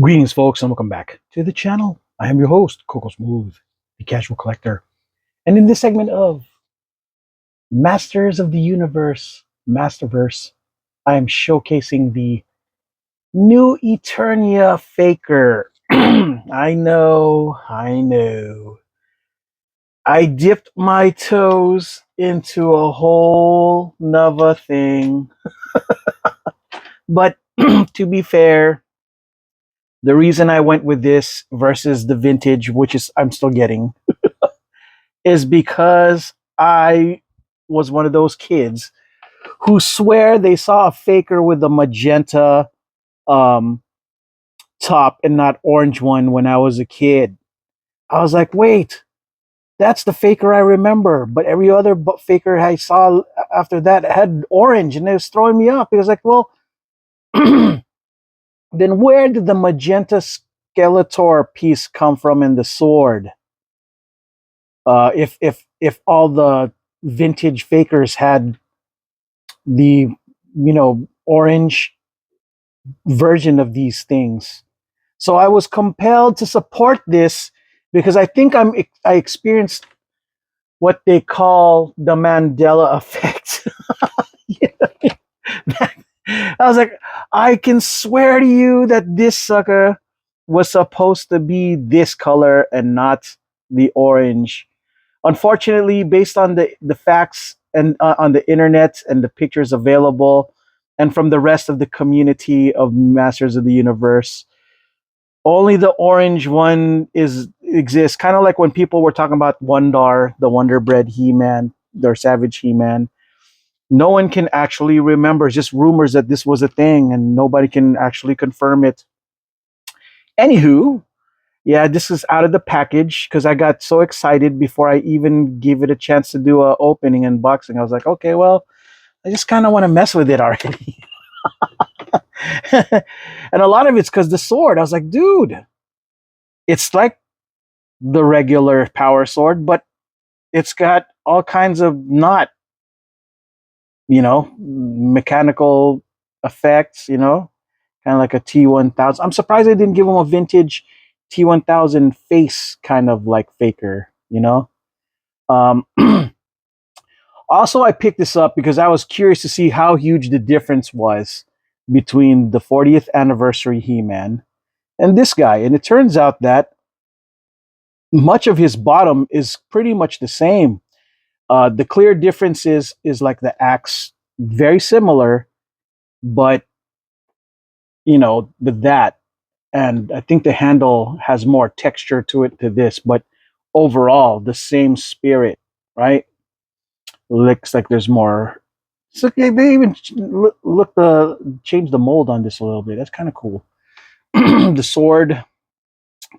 Greetings, folks, and welcome back to the channel. I am your host, Coco Smooth, the casual collector. And in this segment of Masters of the Universe, Masterverse, I am showcasing the new Eternia Faker. I know. I dipped my toes into a whole nother thing. But to be fair, the reason I went with this versus the vintage, which is I'm still getting, is because I was one of those kids who swear they saw a faker with a magenta um, top and not orange one when I was a kid. I was like, wait, that's the faker I remember. But every other faker I saw after that had orange, and it was throwing me off. It was like, well, then where did the magenta Skeletor piece come from in the sword? If all the vintage fakers had the orange version of these things. So I was compelled to support this because I think I experienced what they call the Mandela effect. I was like, I can swear to you that this sucker was supposed to be this color and not the orange. Unfortunately, based on the facts and on the internet and the pictures available, and from the rest of the community of Masters of the Universe, only the orange one exists. Kind of like when people were talking about Wondar, the Wonder Bread He-Man, their Savage He-Man. No one can actually remember. It's just rumors that this was a thing, and nobody can actually confirm it. Anywho, yeah, this is out of the package because I got so excited before I even gave it a chance to do a opening unboxing. I was like, okay, well, I just kind of want to mess with it already. And a lot of it's because the sword. I was like, dude, it's like the regular power sword, but it's got all kinds of not, mechanical effects, kind of like a T1000. I'm surprised they didn't give him a vintage T1000 face kind of like faker. Um, Also, I picked this up because I was curious to see how huge the difference was between the 40th anniversary He-Man and this guy. And it turns out that much of his bottom is pretty much the same. The clear difference is like the axe, very similar, but with that, and I think the handle has more texture to it to this, but overall the same spirit, right? Looks like there's more. So they even change the mold on this a little bit. That's kind of cool. The sword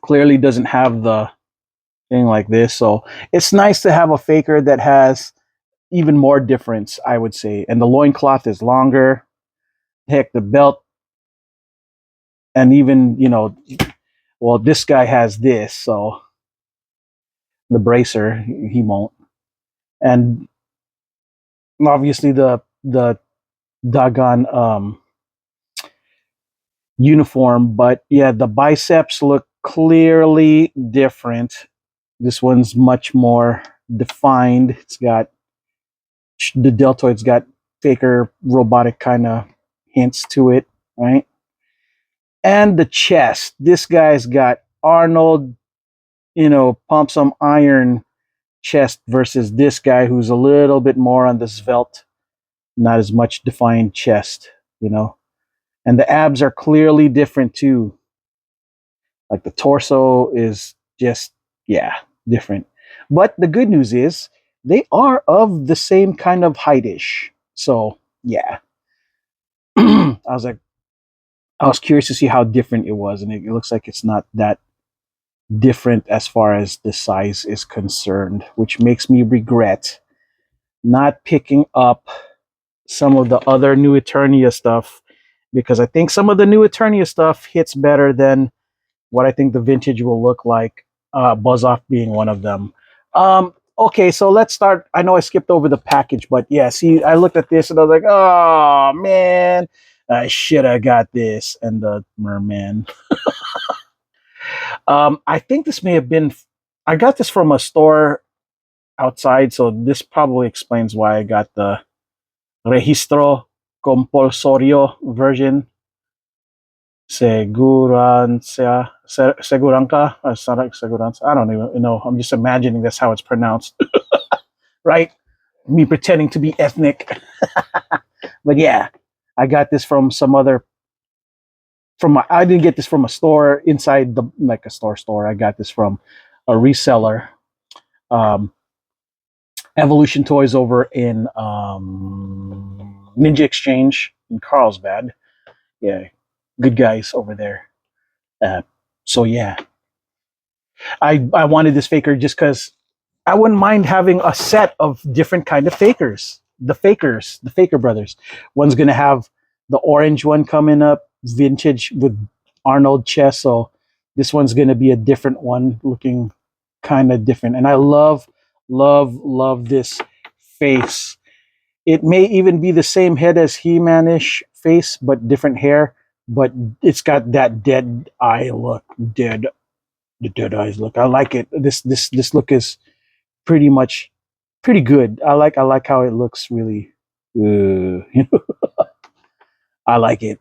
clearly doesn't have the thing like this, so it's nice to have a faker that has even more difference, I would say. And the loincloth is longer. Heck, the belt, and even well, this guy has this, so the bracer he won't. And obviously the doggone uniform, but yeah, the biceps look clearly different. This one's much more defined. It's got the deltoid's got faker robotic kind of hints to it, right? And the chest. This guy's got Arnold, pump some iron chest versus this guy who's a little bit more on the svelte, not as much defined chest. And the abs are clearly different too. Like the torso is just, yeah, different. But the good news is they are of the same kind of heightish. So yeah, I was curious to see how different it was, and it looks like it's not that different as far as the size is concerned, which makes me regret not picking up some of the other new Eternia stuff, because I think some of the new Eternia stuff hits better than what I think the vintage will look like. Buzz Off being one of them. Okay, so let's start. I know I skipped over the package, but yeah, see, I looked at this and I was like, oh man, I should have got this. And the merman. I think this may have been. I got this from a store outside, so this probably explains why I got the registro compulsorio version. Seguranca, seguranza. I don't even know. I'm just imagining that's how it's pronounced, right? Me pretending to be ethnic, but yeah, I got this from some other. I didn't get this from a store inside the like a store. I got this from a reseller, um, Evolution Toys over in Ninja Exchange in Carlsbad. Yeah, good guys over there. Uh, so yeah, I wanted this faker just because I wouldn't mind having a set of different kind of fakers. The Faker brothers. One's gonna have the orange one coming up, vintage with Arnold chest. So this one's gonna be a different one, looking kind of different. And I love this face. It may even be the same head as He-Man-ish face, but different hair. But it's got that dead eye look, the dead eyes look. I like it. This look is pretty much pretty good. I like how it looks. Really, I like it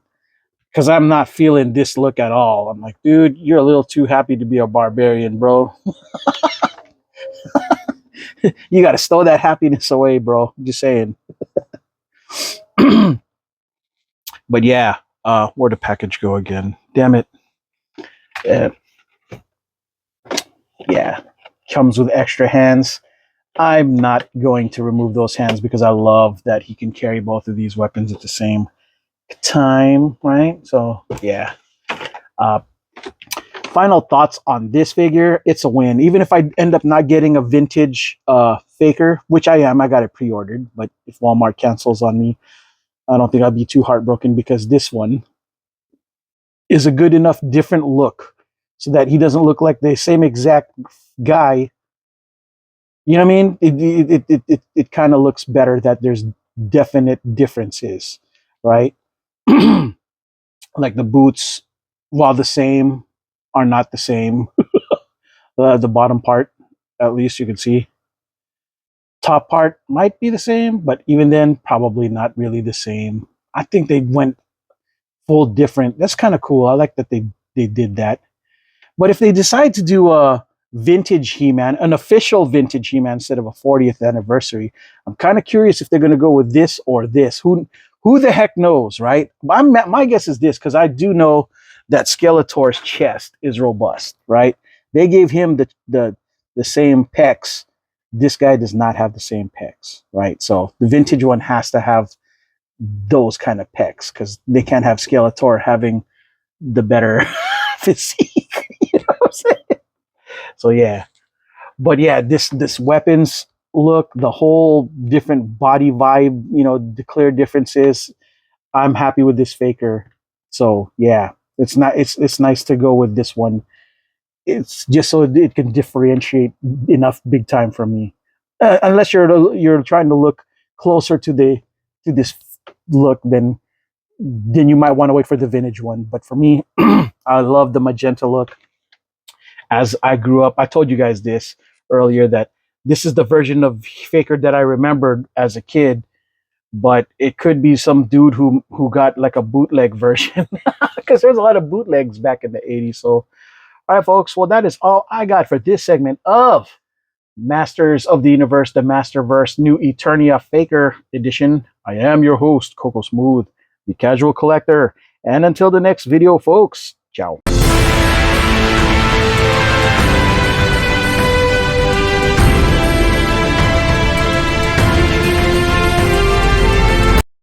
because I'm not feeling this look at all. I'm like, dude, you're a little too happy to be a barbarian, bro. You got to stow that happiness away, bro. Just saying. But yeah, where'd the package go again? Damn it. Uh, yeah, comes with extra hands. I'm not going to remove those hands because I love that he can carry both of these weapons at the same time, right? So yeah. Uh, Final thoughts on this figure. It's a win. Even if I end up not getting a vintage faker, which I am, I got it pre-ordered, but if Walmart cancels on me, I don't think I'd be too heartbroken because this one is a good enough different look so that he doesn't look like the same exact guy. You know what I mean? It kind of looks better that there's definite differences, right? Like the boots, while the same, are not the same. The bottom part, at least you can see. Top part might be the same, but even then, probably not really the same. I think they went full different. That's kind of cool. I like that they did that. But if they decide to do a vintage He-Man, an official vintage He-Man instead of a 40th anniversary, I'm kind of curious if they're going to go with this or this. Who the heck knows, right? My guess is this, because I do know that Skeletor's chest is robust, right? They gave him the same pecs. This guy does not have the same pecs, right? So the vintage one has to have those kind of pecs because they can't have Skeletor having the better physique. You know what I'm saying? So yeah, but yeah, this weapons look, the whole different body vibe, the clear differences. I'm happy with this faker. So yeah, it's nice to go with this one. It's just so it can differentiate enough big time from me. Unless you're trying to look closer to this look, then you might want to wait for the vintage one. But for me, I love the magenta look. As I grew up, I told you guys this earlier that this is the version of Faker that I remembered as a kid, but it could be some dude who got like a bootleg version because there's a lot of bootlegs back in the 80s. So, all right, folks. Well, that is all I got for this segment of Masters of the Universe, the Masterverse, new Eternia Faker edition. I am your host, Coco Smooth, the casual collector. And until the next video, folks, ciao.